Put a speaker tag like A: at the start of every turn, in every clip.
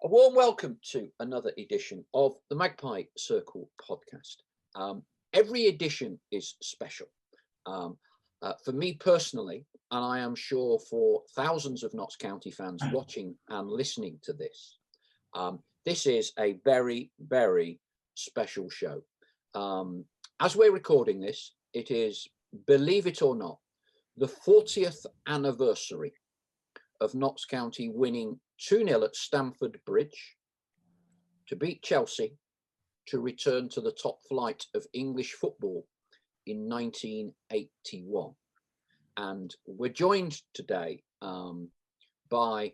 A: A warm welcome to another edition of the Magpie Circle Podcast. Every edition is special. For me personally, and I am sure for thousands of Notts County fans watching and listening to this, this is a very, very special show. As we're recording this, it is, believe it or not, the 40th anniversary of Notts County winning 2-0 at Stamford Bridge to beat Chelsea to return to the top flight of English football in 1981. And we're joined today by,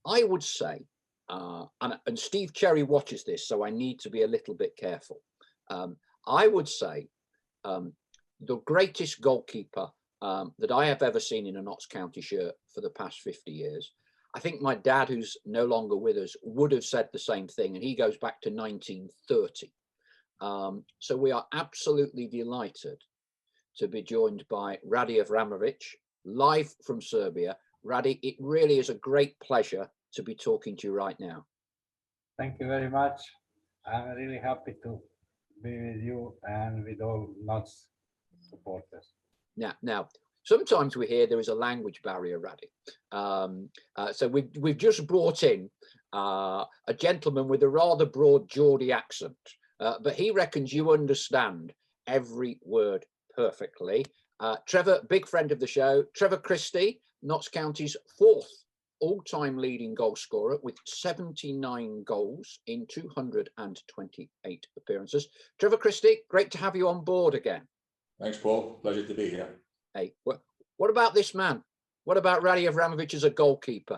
A: I would say, and Steve Cherry watches this, so I need to be a little bit careful. I would say the greatest goalkeeper that I have ever seen in a Notts County shirt for the past 50 years. I think my dad, who's no longer with us, would have said the same thing, and he goes back to 1930. So we are absolutely delighted to be joined by Raddy Avramovic, live from Serbia. Raddy, it really is a great pleasure to be talking to you right now.
B: Thank you very much. I'm really happy to be with you and with all Notts supporters.
A: Now, sometimes we hear there is a language barrier, Raddy. So we've just brought in a gentleman with a rather broad Geordie accent, but he reckons you understand every word perfectly. Trevor, big friend of the show, Trevor Christie, Notts County's fourth all-time leading goal scorer with 79 goals in 228 appearances. Trevor Christie, great to have you on board again.
C: Thanks, Paul. Pleasure to be here.
A: Hey, what about this man? What about Raddy Avramovic as a goalkeeper?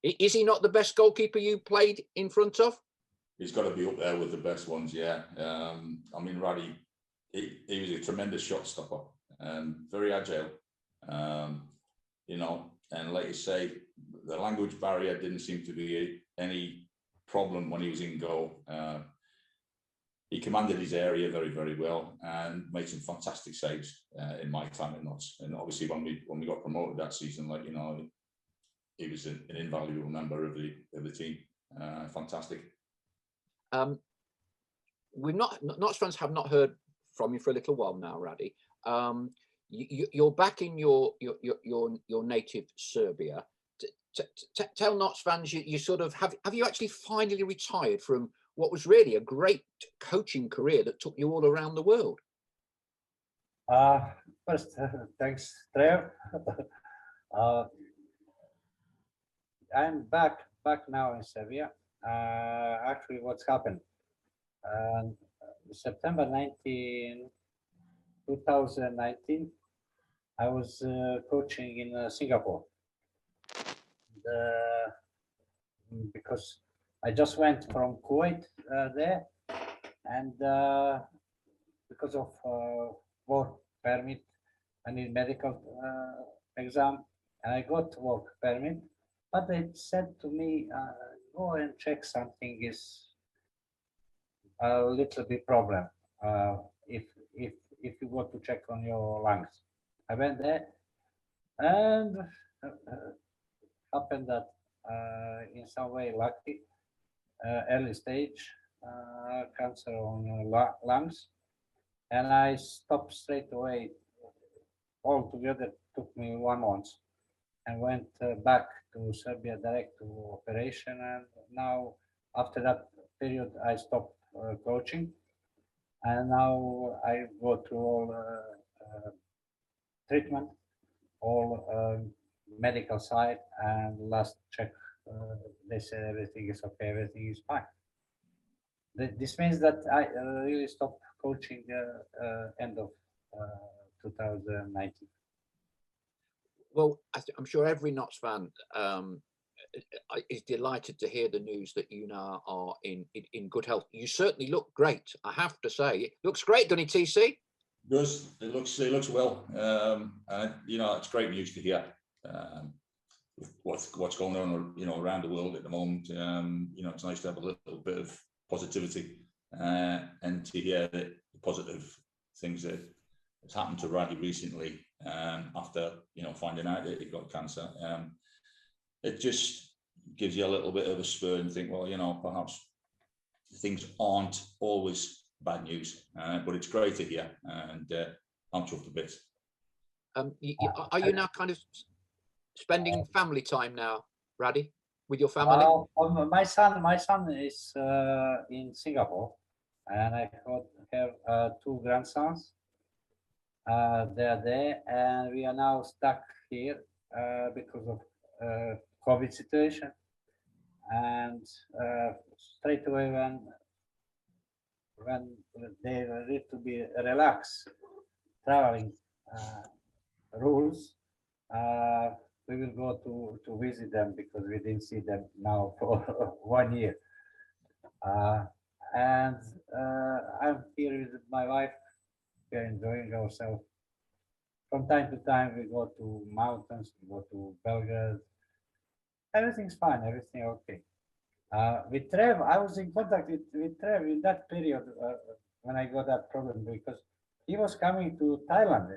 A: Is he not the best goalkeeper you played in front of?
C: He's got to be up there with the best ones, yeah. I mean, Raddy, he was a tremendous shot stopper and very agile. And like you say, the language barrier didn't seem to be any problem when he was in goal. He commanded his area very, very well and made some fantastic saves in my time at Notts. And obviously, when we got promoted that season, he was an invaluable member of the team. Fantastic.
A: Notts fans have not heard from you for a little while now, Raddy. You're back in your native Serbia. Tell Notts fans you sort of have you actually finally retired from what was really a great coaching career that took you all around the world?
B: First, thanks, Trevor. I'm back now in Serbia. Actually, what's happened? September 2019, I was coaching in Singapore. Because I just went from Kuwait there, and because of work permit, I need medical exam, and I got work permit. But they said to me, go and check something is a little bit problem. If you go to check on your lungs, I went there, and happened that in some way lucky. Early stage cancer on lungs, and I stopped straight away. Altogether took me 1 month, and went back to Serbia direct to operation. And now, after that period, I stopped coaching, and now I go through all treatment, all medical side, and last check. They said everything is okay, everything is fine. This means that I really stopped coaching end of 2019.
A: Well, I'm sure every Notts fan is delighted to hear the news that you now are in good health. You certainly look great, I have to say. It looks great, doesn't it, TC?
C: It does. It looks well. And it's great news to hear. What's going on, around the world at the moment. It's nice to have a little bit of positivity and to hear the positive things that has happened to Raddy recently after finding out that he got cancer. It just gives you a little bit of a spur and think, well, you know, perhaps things aren't always bad news, but it's great to hear, and I'm chuffed a bit.
A: Are you now kind of spending family time now, Raddy, with your family?
B: My son is in Singapore, and I have 2 grandsons. They are there, and we are now stuck here because of COVID situation. And straight away when they need to be relaxed traveling rules, we will go to visit them, because we didn't see them now for 1 year. And I'm here with my wife. We're enjoying ourselves. From time to time, we go to mountains, we go to Belgrade. Everything's fine, everything okay. With Trev, I was in contact with Trev in that period when I got that problem, because he was coming to Thailand.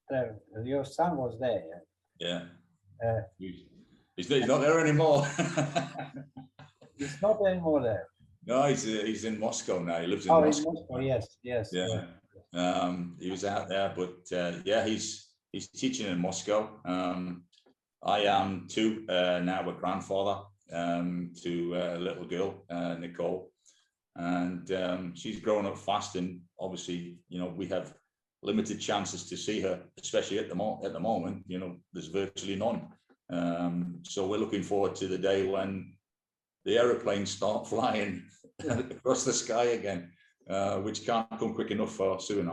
B: Trev, your son was there.
C: Yeah. He's not there anymore.
B: He's not anymore there.
C: No, he's in Moscow now. He lives in
B: Moscow.
C: Moscow.
B: Oh, yes.
C: Yeah. He was out there, but yeah, he's teaching in Moscow. I am too now a grandfather to a little girl, Nicole, and she's grown up fast. And obviously, you know, we have limited chances to see her, especially at the moment. You know, there's virtually none. So we're looking forward to the day when the aeroplanes start flying across the sky again, which can't come quick enough for Sue and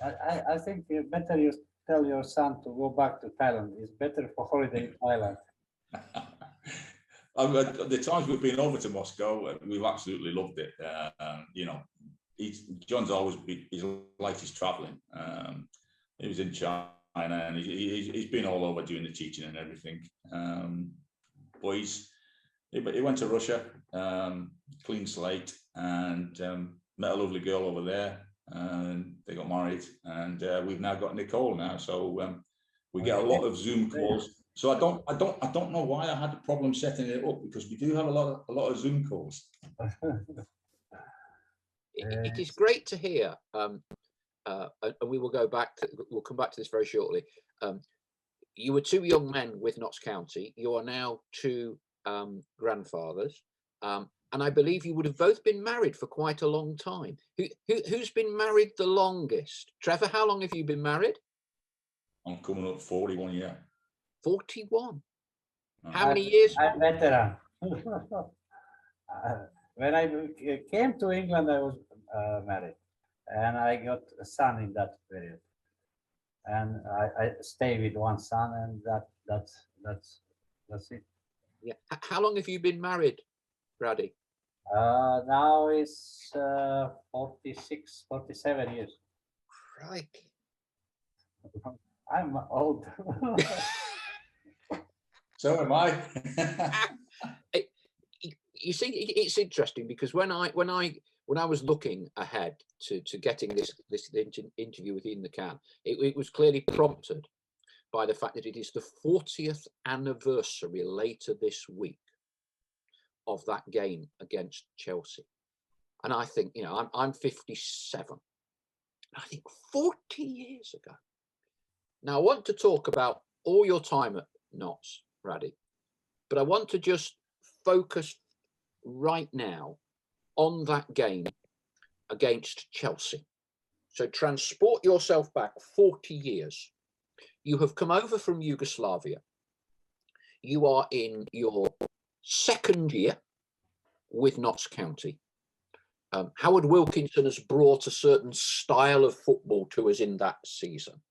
B: I think better you tell your son to go back to Thailand. It's better for holiday in Thailand.
C: The times we've been over to Moscow, we've absolutely loved it. You know, John's always he's like he's traveling. He was in China, and he's been all over doing the teaching and everything. But he went to Russia, clean slate, and met a lovely girl over there, and they got married, and we've now got Nicole now. So we get a lot of Zoom calls. So I don't know why I had a problem setting it up, because we do have a lot of Zoom calls.
A: It is great to hear, and we will we'll come back to this very shortly. You were 2 young men with Notts County. You are now 2 grandfathers, and I believe you would have both been married for quite a long time. Who's been married the longest? Trevor, how long have you been married?
C: I'm coming up 41 years.
A: 41. How many years?
B: I'm veteran. When I came to England, I was married, and I got a son in that period. And I stay with 1 son, and that's it.
A: Yeah. How long have you been married, Raddy?
B: Now it's 46, 47 years.
A: Crikey.
B: I'm old.
C: So am I.
A: You see, it's interesting, because when I was looking ahead to getting this interview with Ian the Can, it was clearly prompted by the fact that it is the 40th anniversary later this week of that game against Chelsea. And I think, you know, I'm 57. I think 40 years ago. Now, I want to talk about all your time at Notts, Raddy, but I want to just focus right now on that game against Chelsea. So transport yourself back 40 years. You have come over from Yugoslavia. You are in your 2nd year with Notts County. Howard Wilkinson has brought a certain style of football to us in that season.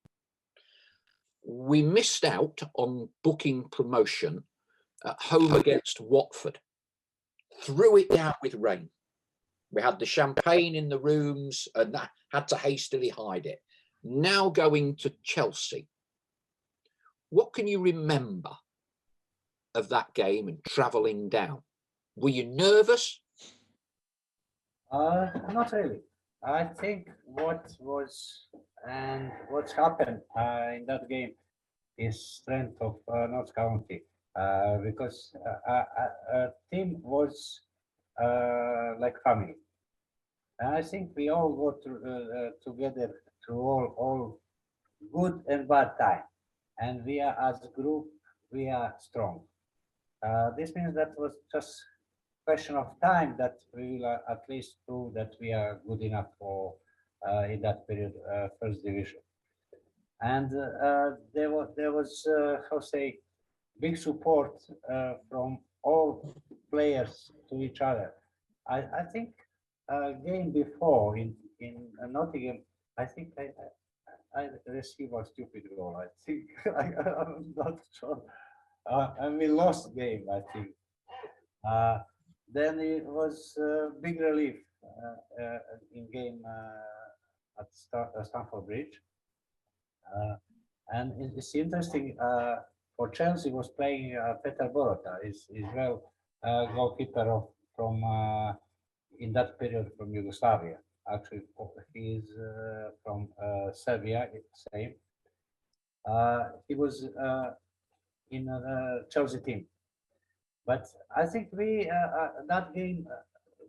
A: We missed out on booking promotion at home against Watford. Threw it down with rain. We had the champagne in the rooms and had to hastily hide it. Now going to Chelsea. What can you remember of that game and travelling down? Were you nervous?
B: Not really. I think what's happened in that game is strength of Notts County. because our team was like family. And I think we all go through, together through all good and bad time. And we are, as a group, we are strong. This means that was just question of time that we will at least prove that we are good enough for in that period first division. And there was how say big support from all players to each other. I think game before in Nottingham, I think I received a stupid goal. I think I'm not sure. And we lost game. I think. Uh, then it was big relief in game at Stamford Bridge. And it's interesting for Chelsea was playing Peter Borota is well goalkeeper from in that period from Yugoslavia. Actually, he's from Serbia. Same. He was in Chelsea team, but I think we that game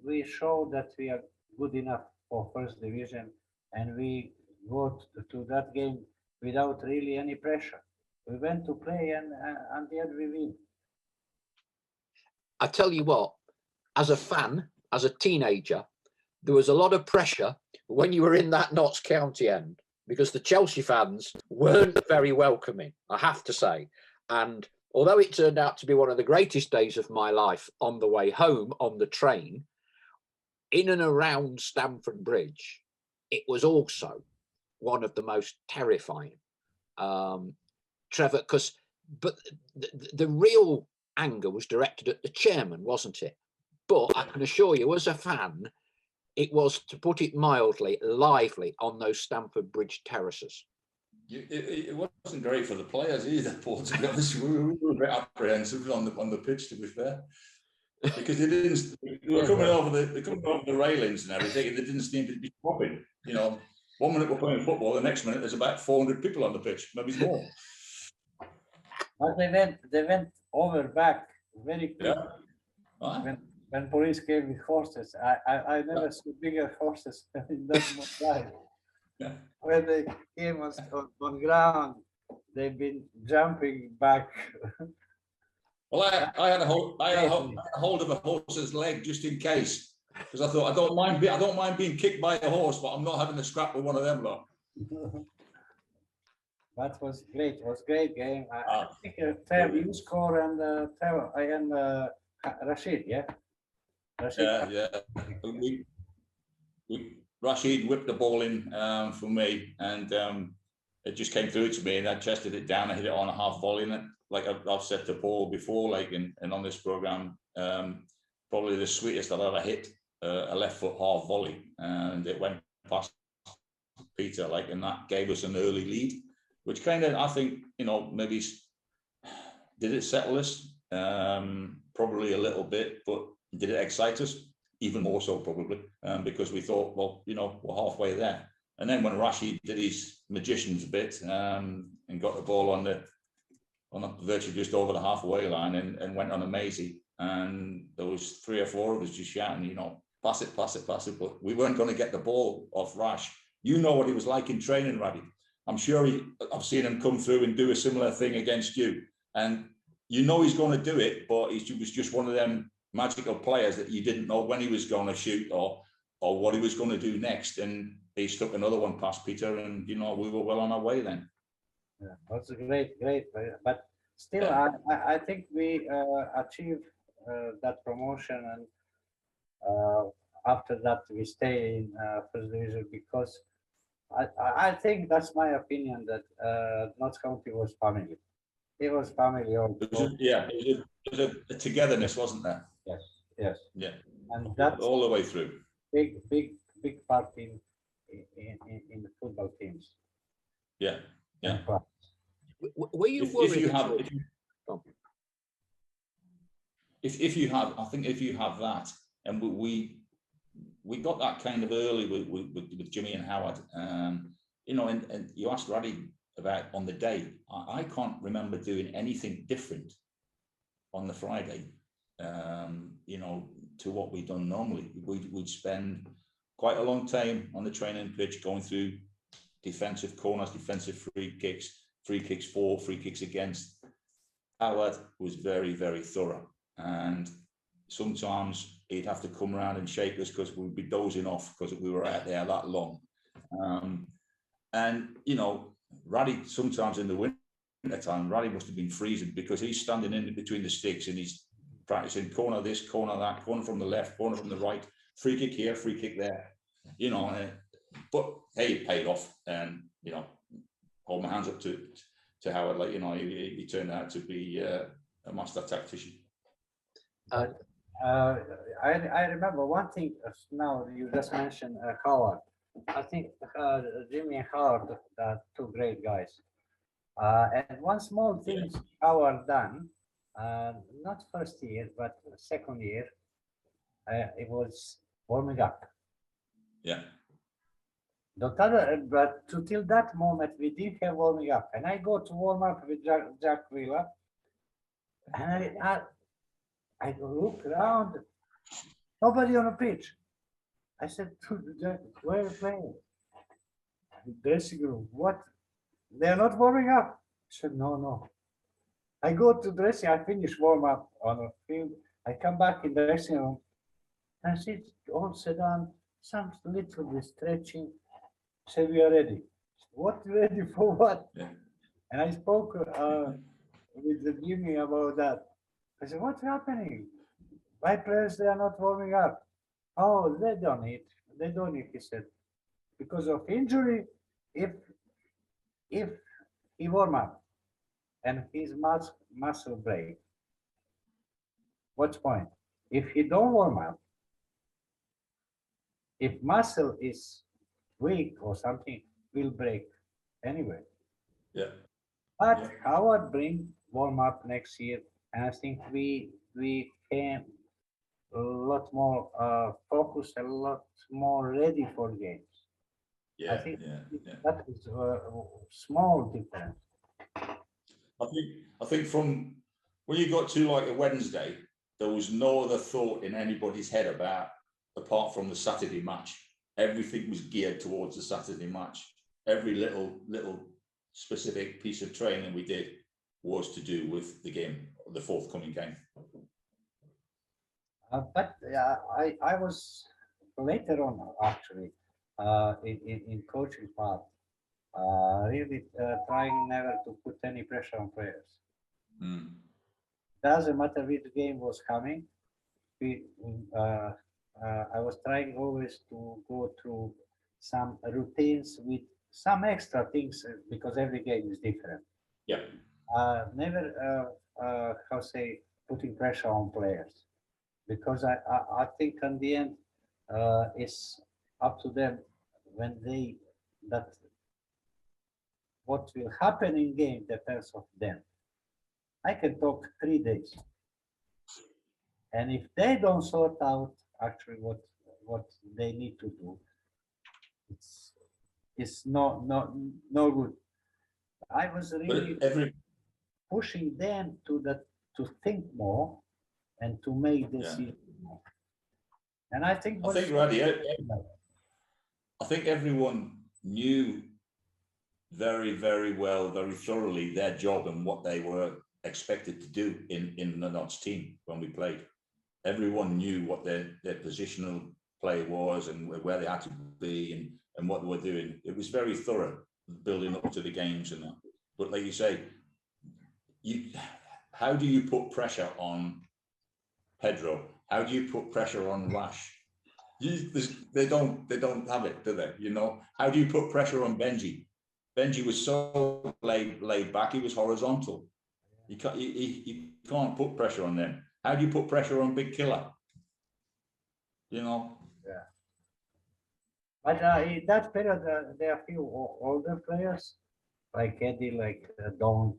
B: we showed that we are good enough for first division, and we go to that game without really any pressure. We went to play and the end we win.
A: I tell you what, as a fan, as a teenager, there was a lot of pressure when you were in that Notts County end because the Chelsea fans weren't very welcoming, I have to say. And although it turned out to be one of the greatest days of my life on the way home on the train, in and around Stamford Bridge, it was also one of the most terrifying. Trevor, but the real anger was directed at the chairman, wasn't it? But I can assure you, as a fan, it was, to put it mildly, lively on those Stamford Bridge terraces.
C: It wasn't great for the players either, Paul, to be honest. We were a bit apprehensive on the pitch, to be fair, because they were coming over the railings and everything, and they didn't seem to be stopping. You know, 1 minute we're playing football, the next minute there's about 400 people on the pitch, maybe more.
B: But they went over back very quick.
C: Yeah.
B: When police came with horses, I never saw bigger horses in that time.
C: Yeah.
B: When they came on ground, they've been jumping back.
C: Well, I had a hold of a horse's leg just in case, because I thought I don't mind being kicked by a horse, but I'm not having a scrap with one of them lot.
B: That was great. It was a great game. I think Trevor, you score and Trevor and Rashid, yeah. Rashid.
C: Yeah. Rashid whipped the ball in for me, and it just came through to me, and I chested it down. I hit it on a half volley, and like I've said to Paul before, like and on this program, probably the sweetest I've ever hit a left foot half volley, and it went past Peter, like, and that gave us an early lead, which kind of, I think, maybe did it settle us? Probably a little bit, but did it excite us? Even more so, probably, because we thought, well, we're halfway there. And then when Rashid did his magician's bit and got the ball on virtually just over the halfway line and went on a Maisie, and there was 3 or 4 of us just shouting, pass it, but we weren't going to get the ball off Rash. You know what he was like in training, Raddy. I'm sure I've seen him come through and do a similar thing against you, and he's going to do it, but he was just one of them magical players that you didn't know when he was going to shoot or what he was going to do next, and he stuck another one past Peter, and we were well on our way then.
B: Yeah, that's a great, but still, yeah. I think we achieved that promotion, and after that we stay in first division because I think that's my opinion that Notts County was family. It was family.
C: It was a togetherness, wasn't there?
B: Yes.
C: Yeah.
B: And that's
C: all the way through.
B: Big part in the football teams.
C: Yeah.
A: Were you worried?
C: If you have that, and we got that kind of early with Jimmy and Howard, and you asked Raddy about on the day. I can't remember doing anything different on the Friday, to what we'd done normally. We'd spend quite a long time on the training pitch going through defensive corners, defensive free kicks for, free kicks against. Howard was very, very thorough, and sometimes he'd have to come around and shake us because we'd be dozing off because we were out there that long. Raddy, sometimes in the winter time, Raddy must have been freezing because he's standing in between the sticks and he's practicing corner this, corner that, corner from the left, corner from the right, free kick here, free kick there, but hey, it paid off, and hold my hands up to Howard. He turned out to be a master tactician.
B: I remember one thing. Now you just mentioned Howard. I think Jimmy and Howard are two great guys. And one small thing Howard done, not first year but second year, it was warming up.
C: Yeah.
B: But till that moment we didn't have warming up, and I go to warm up with Jack Wheeler, and I look around, nobody on the pitch. I said to Jack, where are you playing? Dressing room. What? They are not warming up. I said, no. I go to dressing, I finish warm up on the field. I come back in the dressing room, and I see all said on, some little bit stretching. Say we are ready. What ready for what?
C: Yeah.
B: And I spoke with Jimmy about that. I said, what's happening? My players, they are not warming up. Oh, they don't need. He said, because of injury. If he warm up and his muscle break, what's point? If he don't warm up, if muscle is weak or something, will break anyway.
C: Yeah.
B: But Howard bring warm up next year, and I think we came a lot more focused, a lot more ready for games. I think that is a small difference.
C: I think from when you got to like a Wednesday, there was no other thought in anybody's head apart from the Saturday match. Everything was geared towards the Saturday match. Every little specific piece of training we did was to do with the game, the forthcoming game.
B: But I was later on actually in coaching part, really trying never to put any pressure on players. Doesn't matter which game was coming. I was trying always to go through some routines with some extra things because every game is different.
C: Yeah.
B: Never, putting pressure on players, because I think in the end it's up to them when what will happen in game depends on them. I can talk 3 days, and if they don't sort out actually what they need to do, it's no good. I was really pushing them to think more and to make decisions more. And I think
C: Raddy, I think everyone knew very, very well, very thoroughly their job and what they were expected to do in the Notts team when we played. Everyone knew what their positional play was and where they had to be and what they were doing. It was very thorough building up to the games and that. But like you say, how do you put pressure on Pedro? How do you put pressure on Rash? They don't have it, do they? How do you put pressure on Benji? Benji was so laid back. He was horizontal. You can't put pressure on them. How do you put pressure on Big Killer?
B: Yeah. But in that period, there are a few older players like Eddie, like Don,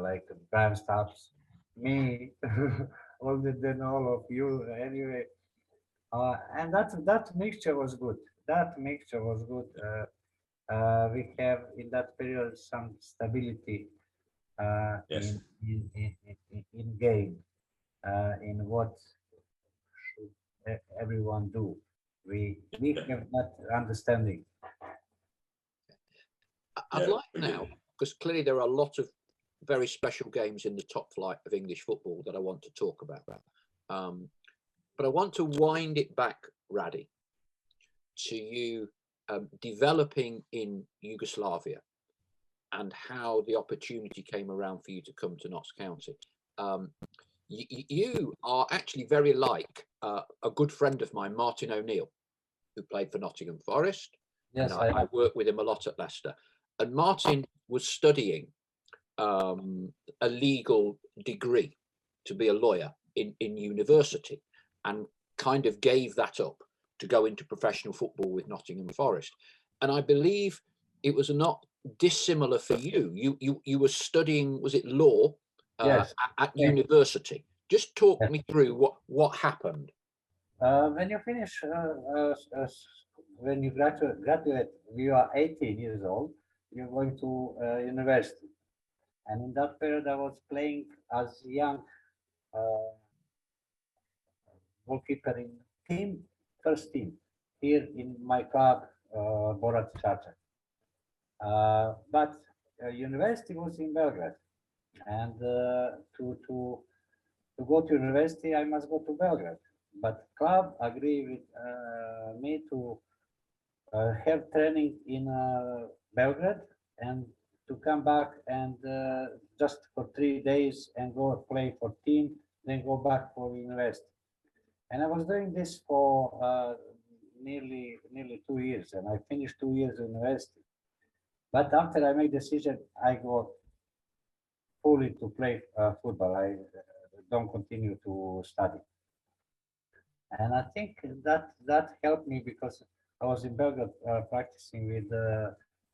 B: like Bram Stubbs, me, older than all of you anyway. And that mixture was good. We have in that period some stability
C: Yes.
B: in game, in what should everyone do. We have that understanding.
A: I'd
C: Yeah,
A: like
C: we
A: now,
C: did.
A: because clearly there are a lot of very special games in the top flight of English football that I want to talk about. But I want to wind it back, Raddy, to you developing in Yugoslavia and how the opportunity came around for you to come to Notts County. You are actually very like a good friend of mine, Martin O'Neill, who played for Nottingham Forest.
B: Yes,
A: and I worked with him a lot at Leicester. And Martin was studying a legal degree to be a lawyer in university, and kind of gave that up to go into professional football with Nottingham Forest. And I believe it was not dissimilar for you. You were studying, was it law
B: yes.
A: at university? Just talk
B: Yes.
A: me through what happened.
B: When you finish, when you graduate, you are 18 years old. You're going to university, and in that period, I was playing as young goalkeeper in first team here in my club, Borac Čačak. But university was in Belgrade, and to go to university, I must go to Belgrade. But club agreed with me to have training in Belgrade and to come back and just for 3 days and go play for team, then go back for university. And I was doing this for nearly 2 years, and I finished 2 years university. But after I made decision, I go fully to play football. I don't continue to study. And I think that helped me because I was in Belgrade practicing with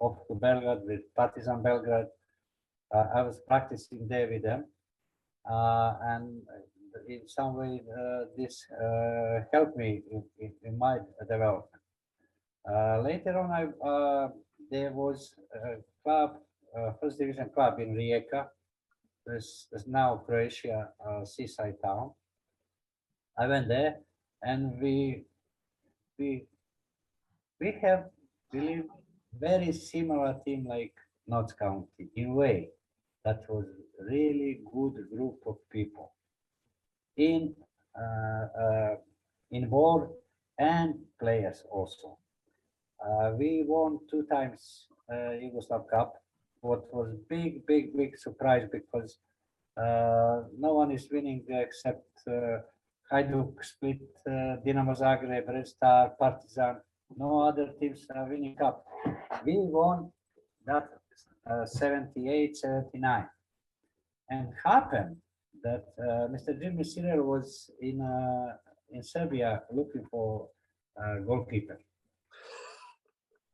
B: off to Belgrade with Partizan Belgrade. I was practicing there with them, and in some way this helped me in my development. Later on, there was a club, first division club in Rijeka. This is now Croatia, seaside town. I went there, and we have, believe, very similar team like Notts County in a way. That was really good group of people in board and players also. We won 2 times Yugoslav Cup, what was big surprise because no one is winning except Hajduk, Split, Dinamo Zagreb, Red Star, Partizan. No other teams are winning cup. We won that 78, 79. And happened that Mr. Jimmy Siller was in Serbia looking for a goalkeeper.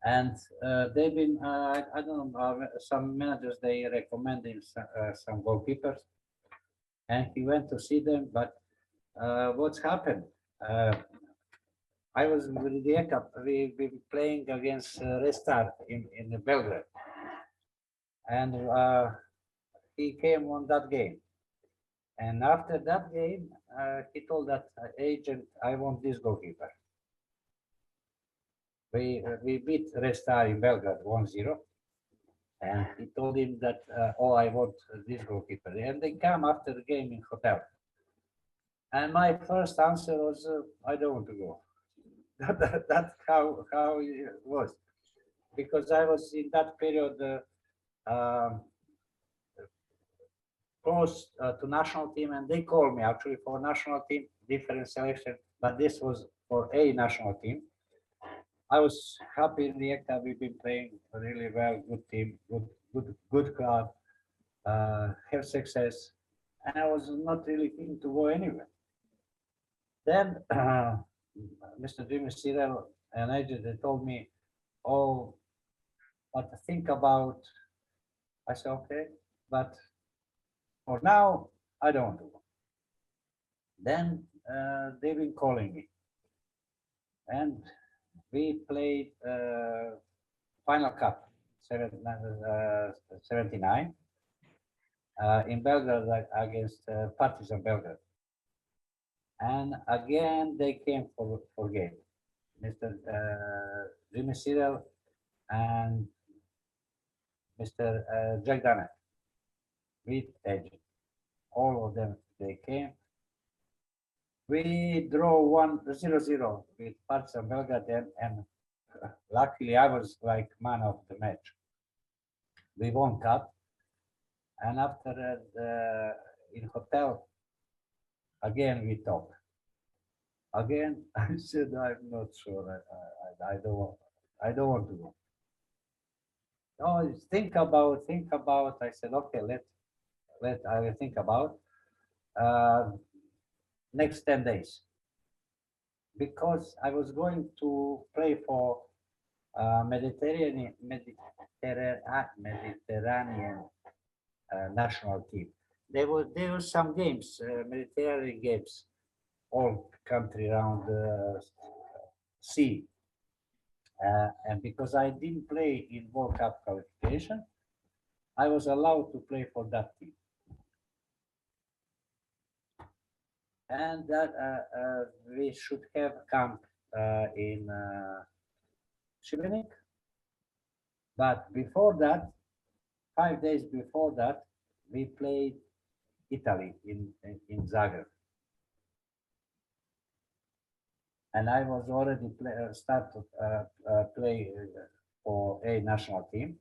B: And they've been, I don't know, some managers, they recommended some goalkeepers. And he went to see them, but what's happened? I was with Rijeka, we were playing against Red Star in Belgrade. And he came on that game. And after that game, he told that agent, I want this goalkeeper. We beat Red Star in Belgrade 1-0. And he told him that, oh, I want this goalkeeper. And they come after the game in hotel. And my first answer was, I don't want to go. That's how it was. Because I was in that period close to national team, and they called me actually for national team, different selection, but this was for a national team. I was happy in Rijeka. We've been playing really well, good team, good club, have success, and I was not really keen to go anywhere. Then Mr. Jimmy Sirel and agent, they told me, oh, what to think about. I said, okay, but for now, I don't want to go. Then they've been calling me. And we played final cup, 79. in Belgrade against Partizan Belgrade. And again, they came for game. Mr. Jimmy Cyril and Mr. Jack Dana with agent. All of them, they came. We draw 1-0 with Partizan Belgrade, and luckily I was like man of the match. We won cup, and after in hotel, again we talk. Again, I said I'm not sure. I don't want to go. Oh, think about. I said okay, I will think about. Next 10 days, because I was going to play for Mediterranean national team. There were some games, Mediterranean games, all country around the sea. And because I didn't play in World Cup qualification, I was allowed to play for that team. And that we should have camp in Šibenik. But before that, 5 days before that, we played Italy in Zagreb. And I was already start to play for a national team.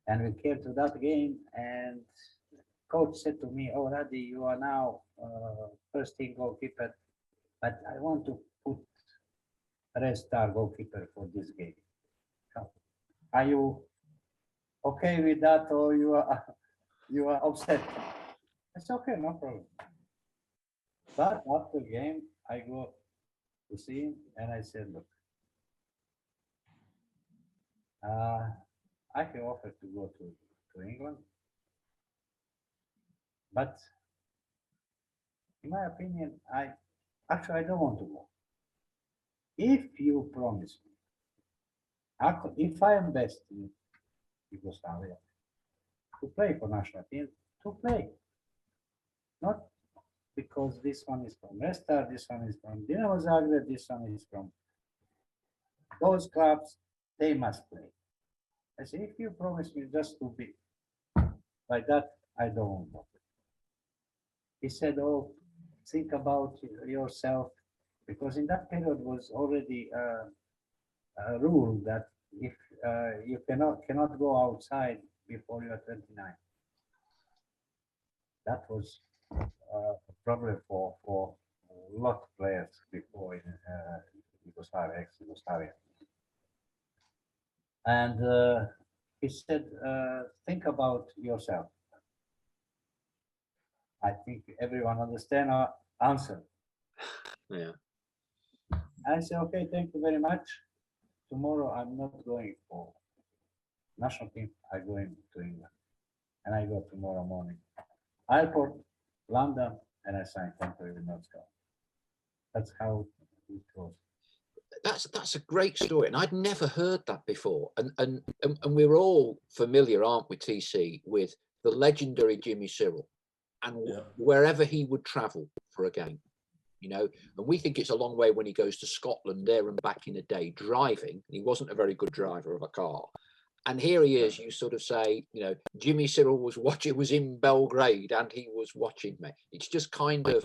B: And we came to that game, and coach said to me, "Oh, Raddy, you are now first team goalkeeper, but I want to put Red Star goalkeeper for this game. Are you okay with that, or you are upset?" It's okay, no problem. But after the game, I go to see him, and I said, "Look, I can offer to go to England, but in my opinion, I don't want to go. If you promise me, if I am best in Yugoslavia, to play for national team, to play, not because this one is from Red Star, this one is from Dinamo Zagreb, this one is from those clubs, they must play." I said, "If you promise me just to be like that, I don't want to." He said, "Oh, think about yourself," because in that period was already a rule that if you cannot go outside before you are 29. That was a problem for a lot of players before in Yugoslavia, ex-Yugoslavia. And he said, "Think about yourself." I think everyone understand our answer.
A: Yeah.
B: I said, "Okay, thank you very much. Tomorrow I'm not going for national team. I'm going to England, and I go tomorrow morning. Airport, London, and I sign contract with North Carolina." That's how it goes.
A: That's a great story, and I'd never heard that before. And we're all familiar, aren't we, TC, with the legendary Jimmy Cyril, and wherever he would travel for a game, you know. And we think it's a long way when he goes to Scotland there and back in a day driving. He wasn't a very good driver of a car. And here he is, you sort of say, you know, Jimmy Cyril was in Belgrade and he was watching me. It's just kind of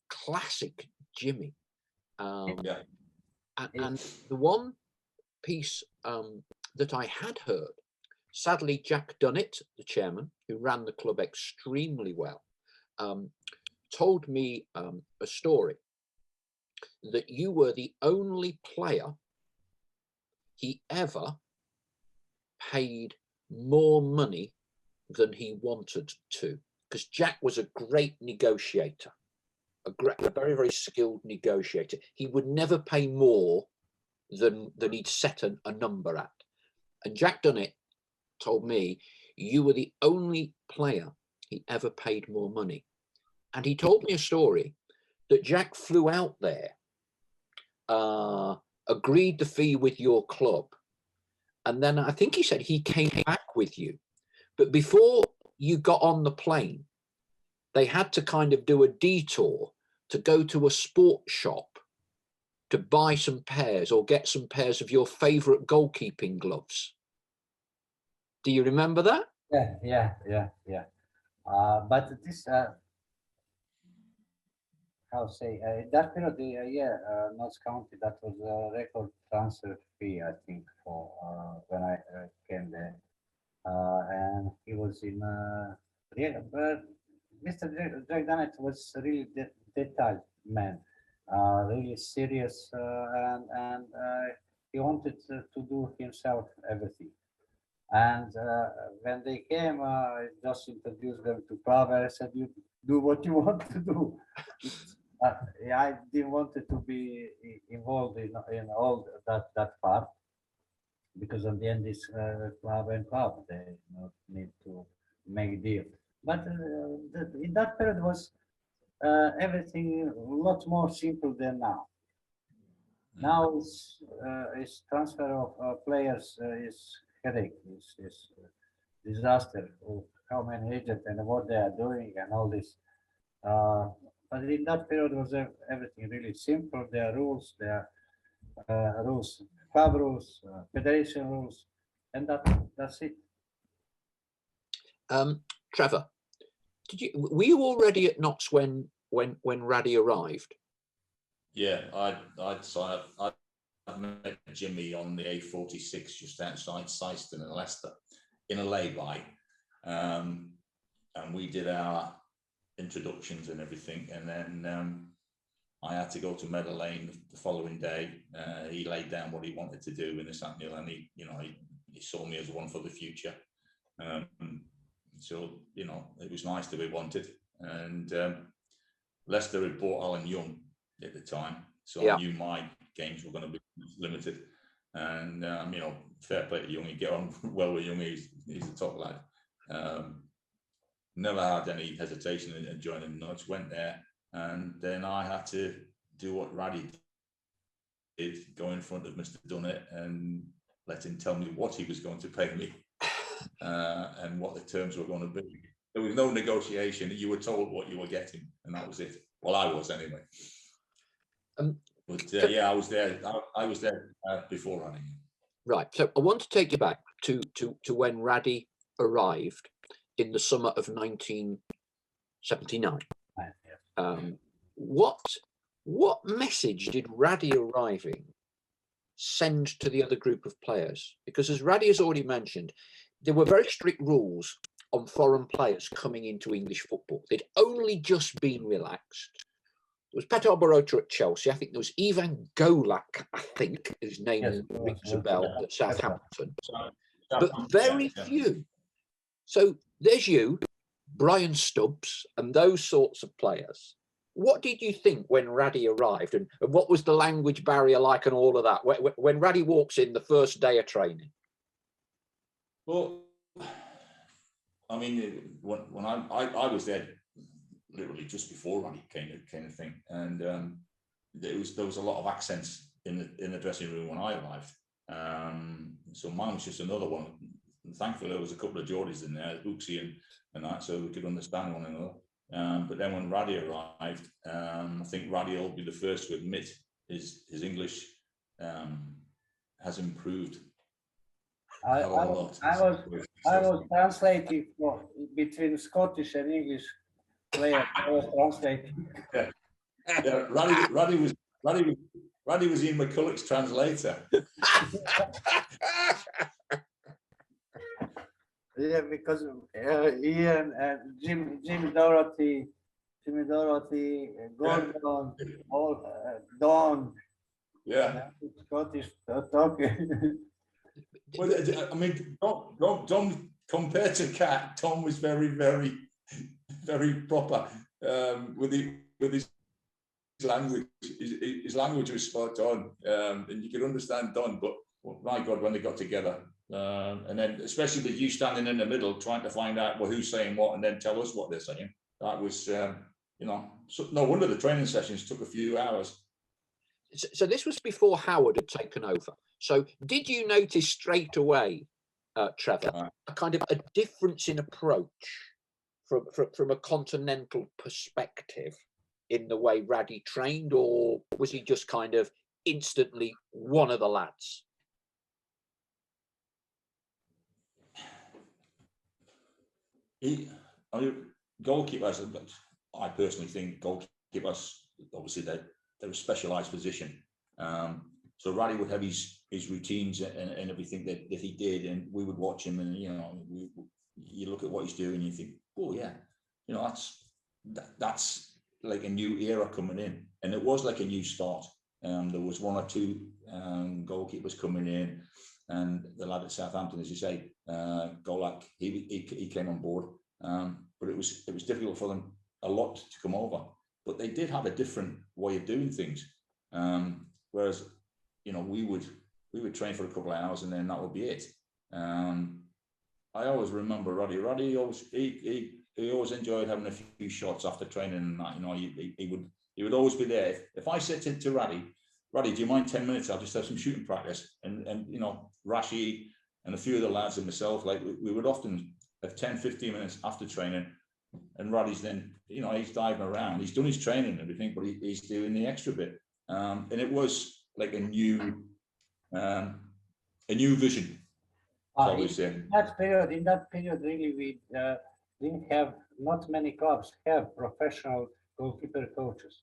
A: classic Jimmy. And the one piece that I had heard, sadly, Jack Dunnett, the chairman, who ran the club extremely well, told me a story that you were the only player he ever paid more money than he wanted to, because Jack was a great negotiator, a very, very skilled negotiator. He would never pay more than he'd set a number at. And Jack Dunnett told me you were the only player he ever paid more money. And he told me a story that Jack flew out there, agreed the fee with your club, and then I think he said he came back with you, But before you got on the plane, they had to kind of do a detour to go to a sports shop to buy some pairs or get some pairs of your favourite goalkeeping gloves. Do you remember that?
B: Yeah. But this, how to say, that period, Notts County, that was a record transfer fee, I think, for when I came there. And he was in, but Mr. Drake Dunnett was really detailed man, really serious, and he wanted to do himself everything. And when they came, I just introduced them to Pavel. I said, "You do what you want to do." I didn't want it to be involved in all that part, because in the end, it's club and club. They need to make deal. But in that period was everything a lot more simple than now. Now it's transfer of players is headache, is disaster of how many agents and what they are doing and all this. But in that period was everything really simple. There are rules, there are rules, club rules, federation rules, and that's it.
A: Trevor, were you already at Notts when Raddy arrived?
C: Yeah, I'd met Jimmy on the A46 just outside Syston in Leicester in a lay-by, and we did our introductions and everything, and then I had to go to Meadow Lane the following day. He laid down what he wanted to do in the St. Neil, and he saw me as one for the future. So it was nice to be wanted, and Leicester had bought Alan Young at the time, so I knew my games were going to be limited. And fair play to Young, he get on well with Young. He's a top lad. Never had any hesitation in joining Notts. Went there, and then I had to do what Raddy did: go in front of Mr. Dunnett and let him tell me what he was going to pay me. And what the terms were going to be. There was no negotiation. You were told what you were getting, and that was it. Well, I was anyway. But I was there. I was there before running.
A: Right. So I want to take you back to when Raddy arrived in the summer of 1979. What message did Raddy arriving send to the other group of players? Because as Raddy has already mentioned, there were very strict rules on foreign players coming into English football. They'd only just been relaxed. There was Petar Barota at Chelsea. I think there was Ivan Golak, I think his name rings a bell, at Southampton. But very few. So there's you, Brian Stubbs, and those sorts of players. What did you think when Raddy arrived, and what was the language barrier like and all of that? When Raddy walks in the first day of training?
C: Well, I mean, when I was there literally just before Raddy came of thing, and there was a lot of accents in the dressing room when I arrived. So mine was just another one. And thankfully, there was a couple of Geordies in there, Hooksy and that, so we could understand one another. But then when Raddy arrived, I think Raddy will be the first to admit his English has improved.
B: I was translating between Scottish and English players. I was translating.
C: Yeah, Raddy was Ian McCulloch's translator.
B: Yeah, because Ian and Jimmy Dorothy, Gordon, Don.
C: Yeah.
B: Scottish talking.
C: Well, I mean, Tom compared to Cat, Tom was very, very, very proper with his language. His language was spot on, and you could understand Don. But my God, when they got together, and then especially with you standing in the middle, trying to find out who's saying what, and then tell us what they're saying. That was, so no wonder the training sessions took a few hours.
A: So this was before Howard had taken over. So did you notice straight away Trevor, a kind of a difference in approach from a continental perspective in the way Raddy trained, or was he just kind of instantly one of the lads?
C: Goalkeepers, I personally think goalkeepers, obviously they're a specialised position. So Raddy would have his routines and everything that he did, and we would watch him, and you look at what he's doing, and you think, oh yeah, that's like a new era coming in, and it was like a new start. There was one or two goalkeepers coming in, and the lad at Southampton, as you say, Golak, he came on board, but it was difficult for them a lot to come over. But they did have a different way of doing things, whereas we would train for a couple of hours and then that would be it. I always remember Raddy. Raddy he always enjoyed having a few shots after training, and that he would always be there. If I said to Raddy, do you mind 10 minutes? I'll just have some shooting practice. And Rashi and a few of the lads and myself, like we would often have 10, 15 minutes after training, and Raddy's then, he's diving around. He's done his training and everything, but he's doing the extra bit. And it was like a new vision.
B: In that period, really, we didn't have, not many clubs have professional goalkeeper coaches.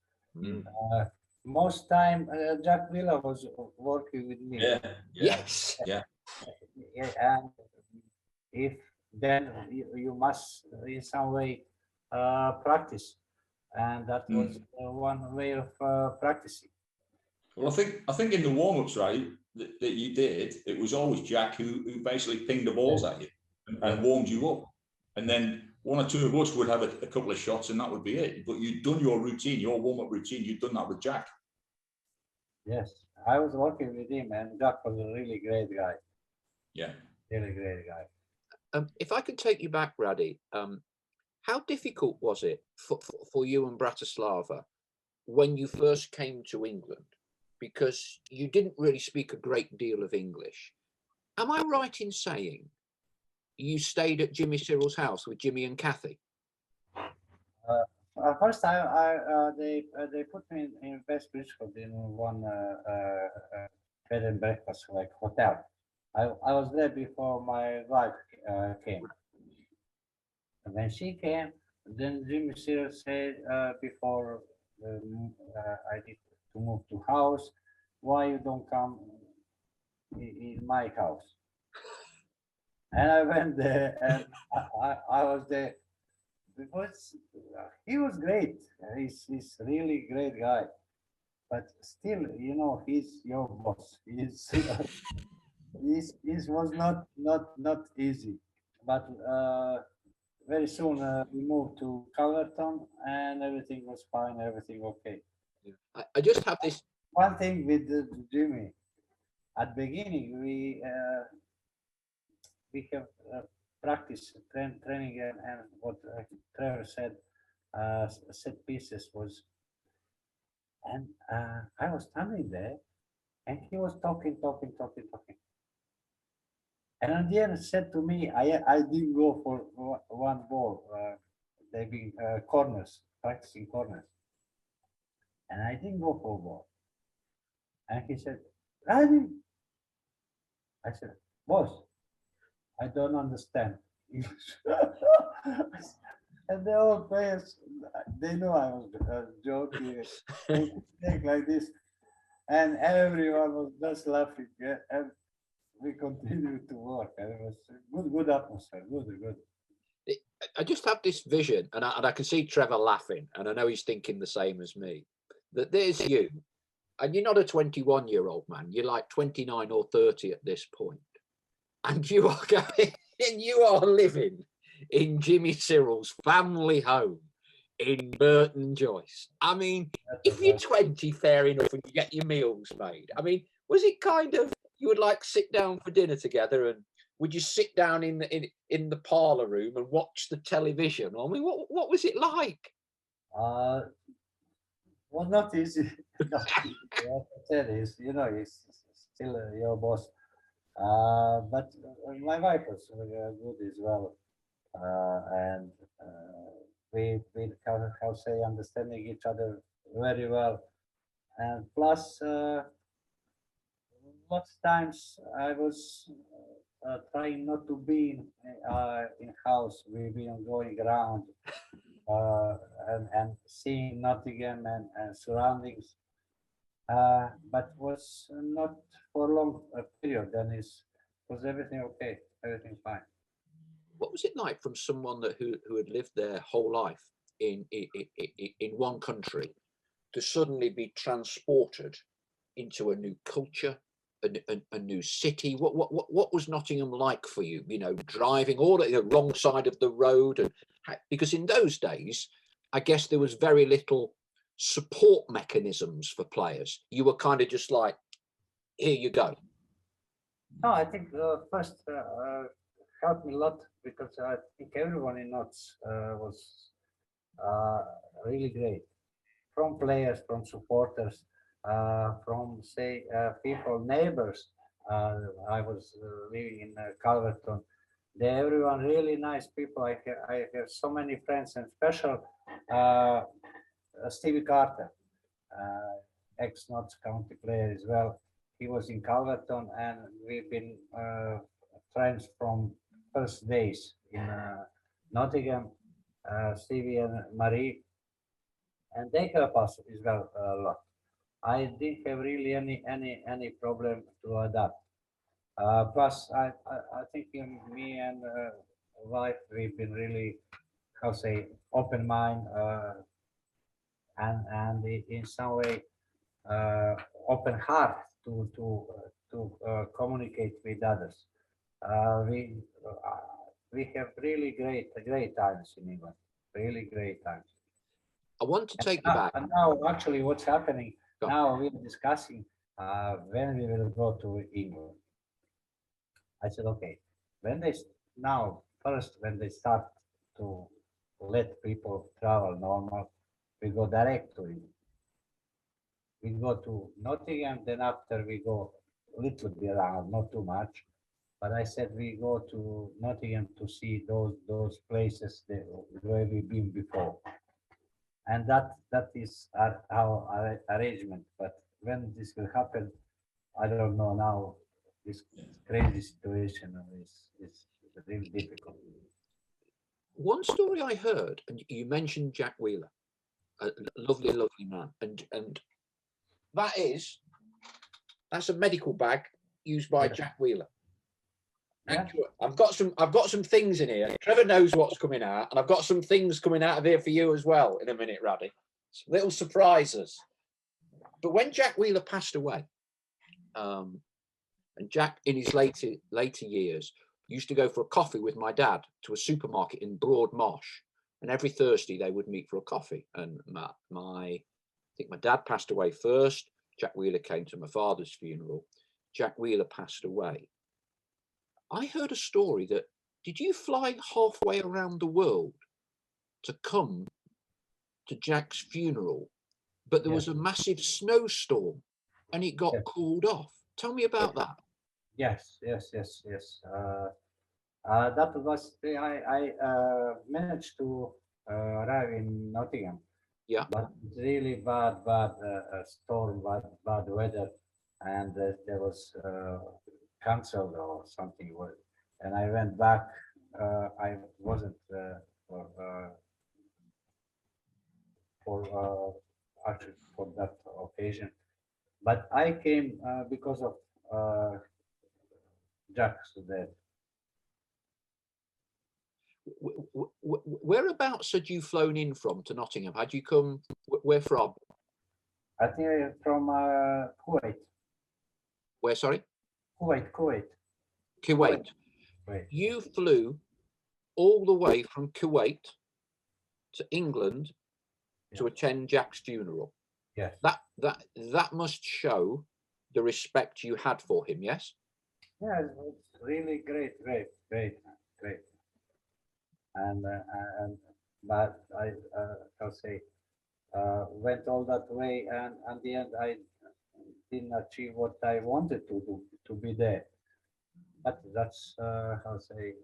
B: Most time, Jack Villa was working with me.
C: Yeah.
A: Yes.
C: Yeah.
B: And if then you must in some way practice, and that was one way of practicing.
C: Well, I think in the warm-ups, right, that you did, it was always Jack who basically pinged the balls at you and warmed you up, and then one or two of us would have a couple of shots, and that would be it. But you'd done your routine, your warm-up routine. You'd done that with Jack.
B: Yes, I was working with him, and Jack was a really great guy.
C: Yeah,
B: really great guy.
A: If I could take you back, Raddy, how difficult was it for you and Bratislava when you first came to England? Because you didn't really speak a great deal of English. Am I right in saying you stayed at Jimmy Cyril's house with Jimmy and Kathy?
B: First, they put me in West Bridgeford in one bed and breakfast, like hotel. I was there before my wife came. And when she came, then Jimmy Cyril said, before I did to move to house, why you don't come in my house? And I went there, and I was there because he was great. He's really great guy, but still, he's your boss. He's was not easy, but very soon we moved to Calverton, and everything was fine. Everything okay.
A: I just have this
B: one thing with Jimmy. At the beginning, we have practice, training, and what Trevor said, set pieces was, and I was standing there, and he was talking. And at the end, said to me, I didn't go for one ball. They be corners, practicing corners, and I didn't go for a ball. And he said, Raddy. I said, boss, I don't understand English. And the old players, they know I was joking, like this, and everyone was just laughing. And we continued to work, and it was good atmosphere, good.
A: I just have this vision, and I can see Trevor laughing, and I know he's thinking the same as me, that there's you, and you're not a 21-year-old man, you're like 29 or 30 at this point, and you are going, and you are living in Jimmy Cyril's family home in Burton Joyce. I mean, if you're 20, fair enough, and you get your meals made. I mean, was it kind of, you would like sit down for dinner together, and would you sit down in the parlor room and watch the television? I mean, what was it like?
B: Well, not easy. What I said is, he's still your boss. But my wife was good as well, and we how say understanding each other very well. And plus, most times I was trying not to be in house. We've been going around and seeing Nottingham and surroundings, but was not for a long period. Then is was everything okay? Everything fine?
A: What was it like from someone who had lived their whole life in one country to suddenly be transported into a new culture, a new city? What was Nottingham like for you? You know, driving all at the wrong side of the road, and because in those days, I guess there was very little support mechanisms for players. You were kind of just like, here you go.
B: No, I think first helped me a lot because I think everyone in Notts was really great, from players, from supporters, from say people, neighbors. I was living in Calverton. They everyone really nice people. I have so many friends, and special Stevie Carter, ex-Notts County player as well. He was in Calverton, and we've been friends from first days in Nottingham. Stevie and Marie, and they help us as well a lot. I didn't have really any problem to adapt. Plus, I think me and wife, we've been really, how say, open mind, and in some way open heart to communicate with others. Uh, we uh, we have really great times in England, really great times.
A: I want to take you back.
B: And now, actually, what's happening
A: Go on.
B: now? We're discussing when we will go to England. I said, okay, when they now first when they start to let people travel normal, we go direct to England. We go to Nottingham, then after we go a little bit around, not too much. But I said we go to Nottingham to see those places where we've been before, and that is our arrangement. But when this will happen, I don't know now. This crazy situation is really difficult.
A: One story I heard, and you mentioned Jack Wheeler, a lovely, lovely man, and that's a medical bag used by Jack Wheeler.
B: Yeah.
A: I've got some things in here. Trevor knows what's coming out, and I've got some things coming out of here for you as well in a minute, Raddy. Some little surprises. But when Jack Wheeler passed away, and Jack in his later years used to go for a coffee with my dad to a supermarket in Broad Marsh, and every Thursday they would meet for a coffee. And I think my dad passed away first. Jack Wheeler came to my father's funeral. Jack Wheeler passed away. I heard a story that, did you fly halfway around the world to come to Jack's funeral, but there was a massive snowstorm and it got called off? Tell me about that.
B: Yes. That was I managed to arrive in Nottingham.
A: Yeah.
B: But really bad storm, bad weather, and there was cancelled or something. And I went back. I wasn't for actually for that occasion, but I came because of Jack's death.
A: Whereabouts had you flown in from to Nottingham? Had you come? Where from?
B: I think from Kuwait.
A: Where? Sorry.
B: Kuwait.
A: Kuwait. You flew all the way from Kuwait to England to attend Jack's funeral.
B: Yes.
A: That must show the respect you had for him. Yes.
B: Yeah, it's really great. And but I'll say went all that way, and at the end I didn't achieve what I wanted to do, to be there. but that's how to say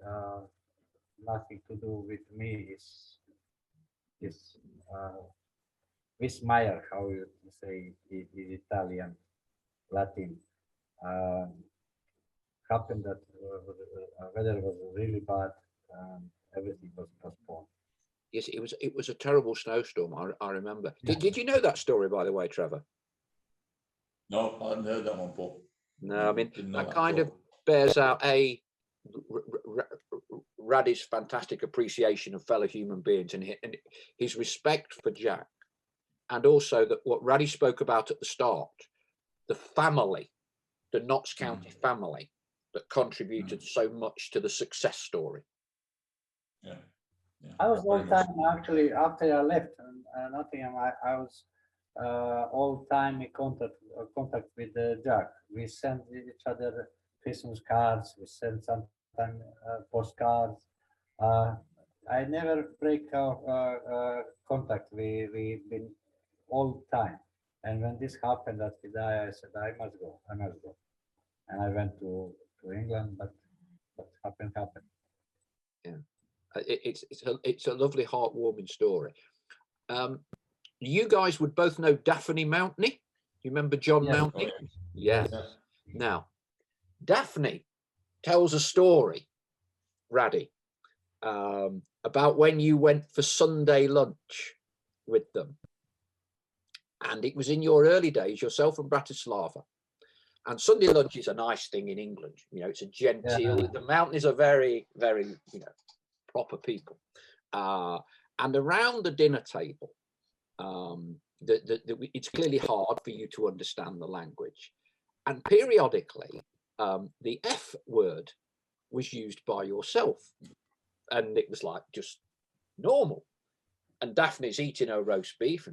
B: nothing to do with me. Is Wismire, how you say is Italian, Latin. Uh, Happened that weather was really bad. Everything was postponed.
A: Yes, it was a terrible snowstorm. I remember.
B: Yeah.
A: Did you know that story, by the way, Trevor?
C: No, I hadn't heard that one, Paul.
A: No, I mean
C: Didn't know
A: that
C: that
A: kind
C: at
A: of
C: all.
A: bears out Raddy's fantastic appreciation of fellow human beings and his respect for Jack, and also that what Raddy spoke about at the start, the family, the Notts County family that contributed so much to the success story.
C: Yeah.
B: I was all
C: very much.
B: time actually after I left Nottingham. I was all time in contact with Jack. We sent each other Christmas cards. We sent sometimes postcards. I never break our contact. We've been all time. And when this happened that he died, I said I must go. I must go. And I went to England, but what happened.
A: Yeah, it's a lovely, heartwarming story. You guys would both know Daphne Mountney. You remember John
B: Yes.
A: Mountney?
C: Oh,
A: Yes.
C: Yes.
A: Now, Daphne tells a story, Raddy, about when you went for Sunday lunch with them. And it was in your early days, yourself and Bratislava. And Sunday lunch is a nice thing in England. You know, it's a genteel,
B: Yeah.
A: the Mountneys are very, very, proper people. And around the dinner table, it's clearly hard for you to understand the language. And periodically, the F word was used by yourself. And it was like just normal. And Daphne's eating her roast beef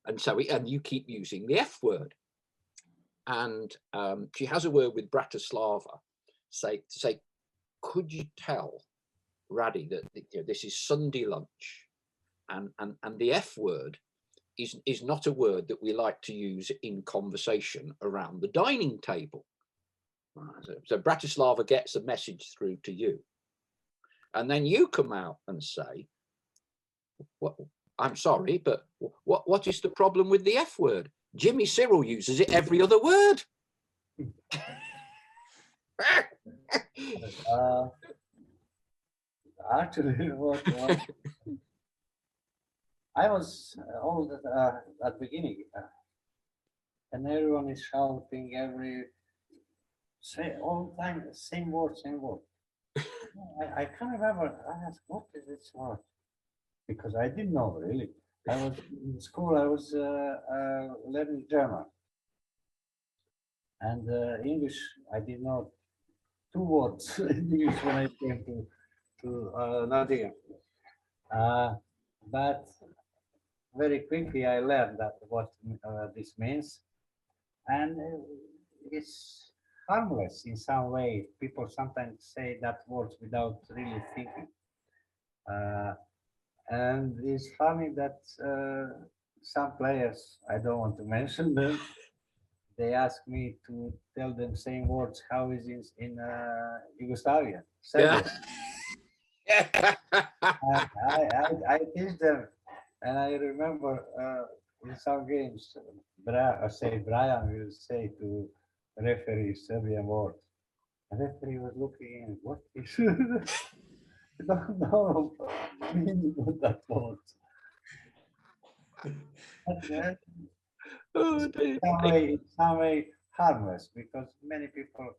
A: and so and you keep using the F word. And she has a word with Bratislava, say, could you tell Raddy that this is Sunday lunch, and the F word is not a word that we like to use in conversation around the dining table. So Bratislava gets a message through to you, and then you come out and say, "What? I'm sorry, but what is the problem with the F word? Jimmy Cyril uses it every other word."
B: Actually, what I was all at the beginning, and everyone is shouting all the time, same word. I can't remember. I asked, what is this word? Because I didn't know really. I was in school. I was learning German and English. I did not 2 words in English when I came to Nottingham. But very quickly I learned that what this means, and it's harmless in some way. People sometimes say that words without really thinking. And it's funny that some players, I don't want to mention them, they ask me to tell them same words how is in Yugoslavia, Serbia.
A: Yeah.
B: I teach them, and I remember in some games, Brian will say to referee Serbian word. The referee was looking in, what is I don't know meaning of that word. In some way harmless, because many people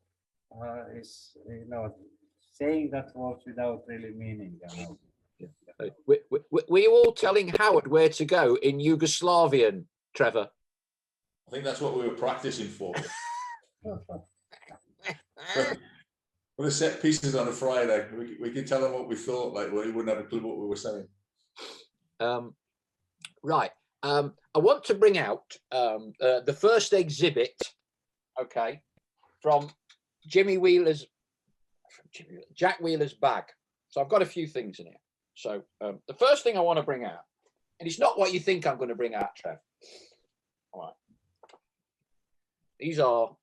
B: is saying that word without really meaning.
A: Were you all telling Howard where to go in Yugoslavian, Trevor?
C: I think that's what we were practicing for. For the set pieces on a Friday, we could tell them what we thought, like we wouldn't have a clue what we were saying.
A: Right. I want to bring out the first exhibit, okay, from Jack Wheeler's bag. So I've got a few things in here. So the first thing I want to bring out, and it's not what you think I'm going to bring out, Trev. All right. These are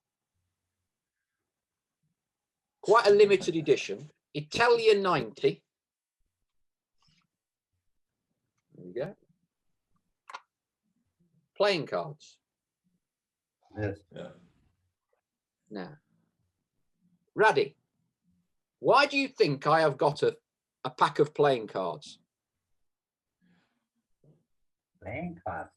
A: quite a limited edition, Italian 90. There you go. Playing cards.
B: Yes.
C: Yeah.
A: Now, Raddy, why do you think I have got a pack of playing cards?
B: Playing cards.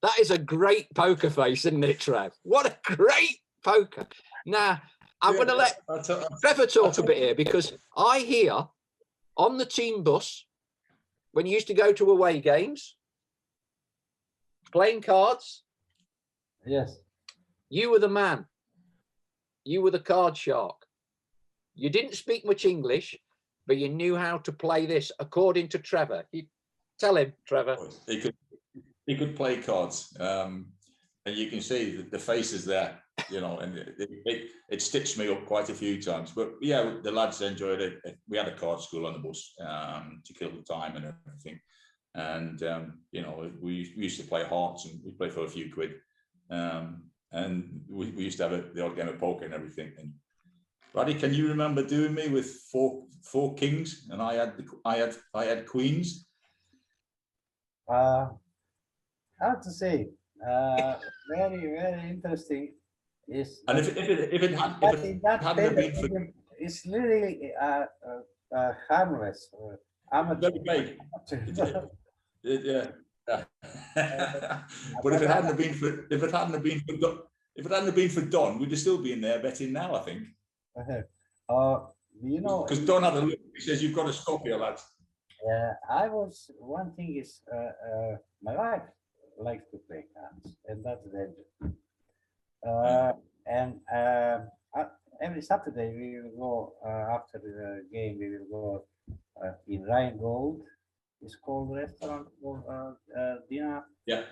A: That is a great poker face, isn't it, Trev? What a great poker. Now, I'm going to let Trevor talk a bit here, because I hear on the team bus, when you used to go to away games, playing cards,
B: Yes.
A: you were the man. You were the card shark. You didn't speak much English, but you knew how to play this, according to Trevor. You tell him, Trevor.
C: He could play cards, and you can see the faces there, you know, and it stitched me up quite a few times. But yeah, the lads enjoyed it. We had a card school on the bus to kill the time and everything. And you know, we used to play hearts, and we played for a few quid. And we used to have the odd game of poker and everything. And Raddy, can you remember doing me with four kings, and I had queens?
B: How to say? Very, very interesting. Is
C: And if it hadn't been for
B: it's really harmless. Amateur.
C: very vague. Yeah. But if it hadn't been for Don, we'd have still been there betting now, I think.
B: You know,
C: Because Don had a look. He says, "You've got to stop here, lads."
B: one thing is my wife likes to play cards, and that's dangerous. Every Saturday we will go after the game. We will go in Rheingold. It's called restaurant for dinner.
C: Yeah.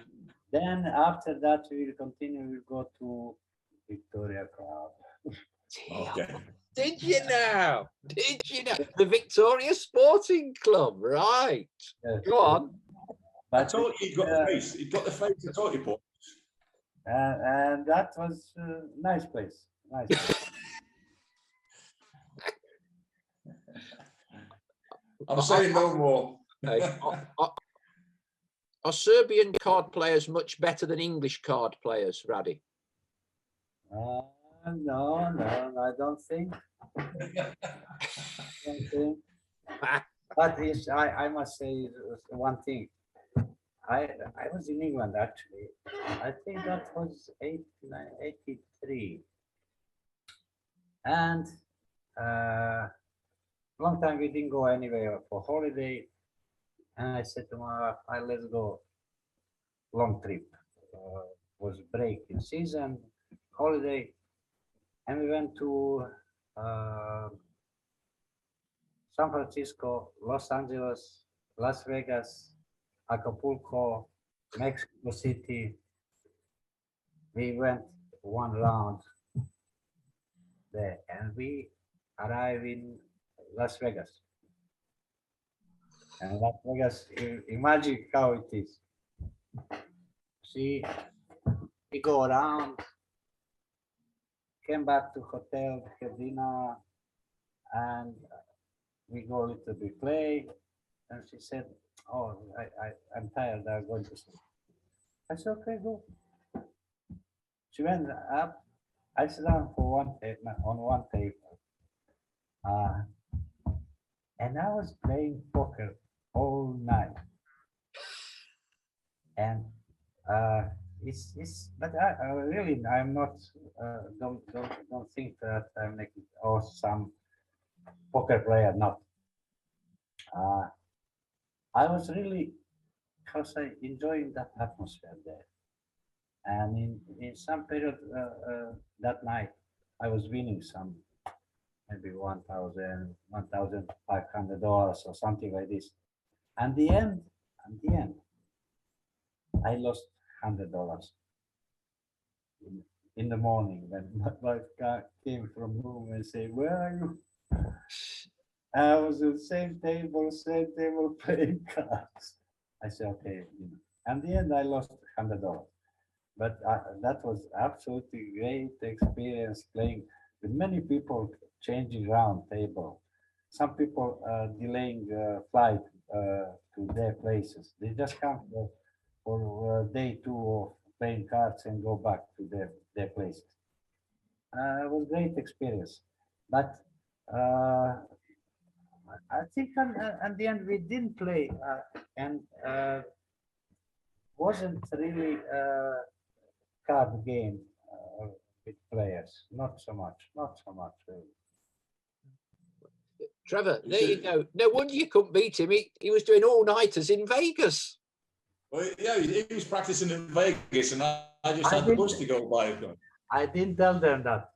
B: Then after that we will continue. We'll go to Victoria Club.
C: Okay.
A: Did you know? Did you know? The Victoria Sporting Club, right.
B: Yes.
A: Go on.
C: I told you, he got the face. He got the face. I told you, Paul.
B: And that was a nice place. Nice place.
C: I'm saying no more.
A: Okay. Are Serbian card players much better than English card players, Raddy?
B: No, I don't think. But I must say one thing. I was in England actually. I think that was 1983, and long time we didn't go anywhere for holiday. And I said to my wife, let's go long trip. Was break in season, holiday, and we went to San Francisco, Los Angeles, Las Vegas, Acapulco, Mexico City. We went one round there, and we arrived in Las Vegas. And Las Vegas, imagine how it is. See, we go around, came back to hotel, had dinner, and we go a little bit play. And she said, "Oh, I'm tired. I'm going to sleep." I said, "Okay, go." She went up. I sat down for on one table, and I was playing poker all night. And but I really, I'm not. Don't think that I'm making some poker player. Not. I was really, enjoying that atmosphere there. And in some period that night, I was winning some, maybe $1,500 or something like this. And the end, I lost $100 in the morning when my wife came from home and said, "Where are you?" I was at the same table playing cards. I said, "Okay." And the end, I lost $100. but that was absolutely great experience playing with many people changing round table. Some people delaying flight to their places. They just come for day two of playing cards and go back to their places. It was great experience, but I think at the end we didn't play and wasn't really a card game with players. Not so much. Not so much really.
A: Trevor, there you go. No wonder you couldn't beat him. He was doing all-nighters in Vegas.
C: Well, yeah, he was practicing in Vegas, and I just had the bus to go by.
B: I didn't tell them that.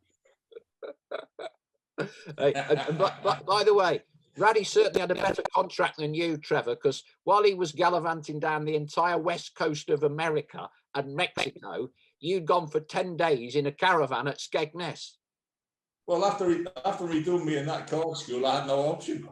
A: And by the way, Raddy certainly had a better contract than you, Trevor, because while he was gallivanting down the entire west coast of America and Mexico, you'd gone for 10 days in a caravan at Skegness.
C: Well, after he done me in that card school, I had no option.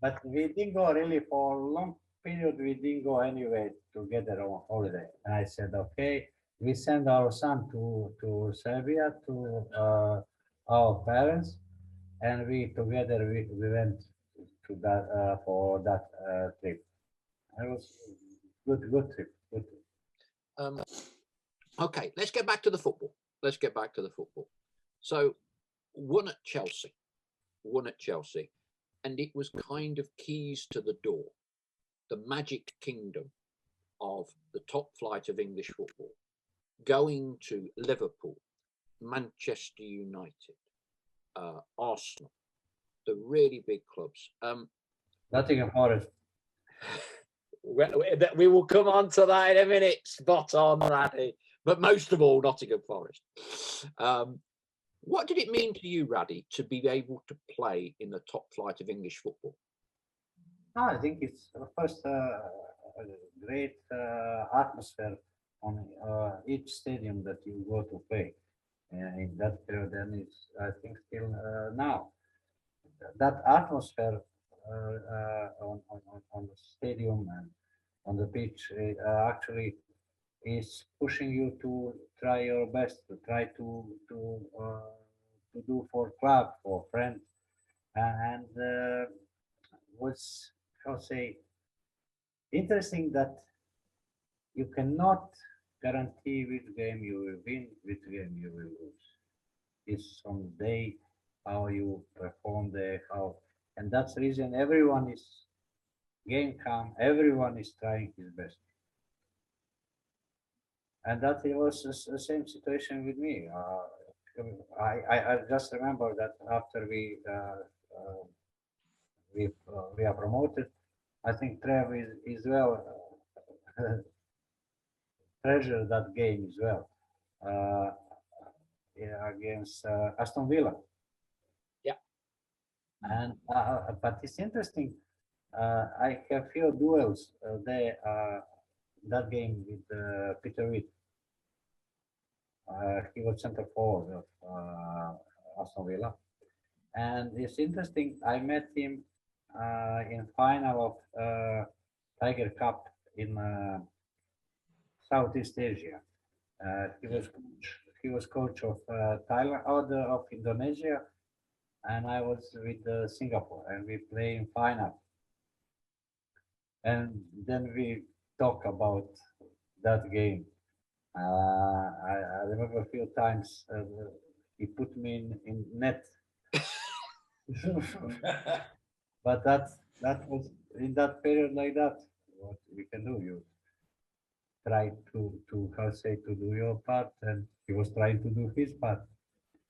B: But we didn't go really for a long period. We didn't go anywhere together on holiday. And I said, okay, we send our son to Serbia to our parents, and we together we went to that for that trip. It was good trip. Good trip.
A: Okay, let's get back to the football. So, won at Chelsea, and it was kind of keys to the door, the magic kingdom of the top flight of English football, going to Liverpool, Manchester United, Arsenal, the really big clubs.
B: Nottingham Forest.
A: We will come on to that in a minute. Spot on, Raddy. But most of all, Nottingham Forest. What did it mean to you, Raddy, to be able to play in the top flight of English football?
B: I think it's first a great atmosphere on each stadium that you go to play. In that period, and it's I think still now. That atmosphere on the stadium and on the pitch actually is pushing you to try your best, to try to do for club, for friends, and was how say interesting that you cannot guarantee which game you will win, which game you will lose. It's on the day how you perform there, how, and that's the reason everyone is game calm, everyone is trying his best. And that it was the same situation with me. I just remember that after we are promoted, I think Trevor is well treasure that game as well against Aston Villa.
A: Yeah.
B: And but it's interesting. I have few duels there that game with Peter Witt. He was center forward of Aston Villa, and it's interesting. I met him in final of Tiger Cup in Southeast Asia. He was coach of Thailand, of Indonesia, and I was with Singapore, and we play in final. And then we talk about that game. I remember a few times he put me in net, but that was in that period like that. What we can do, you try to how say to do your part, and he was trying to do his part.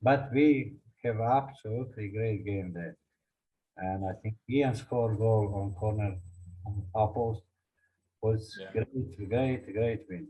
B: But we have absolutely great game there, and I think Ian scored goal on corner on our post was great win.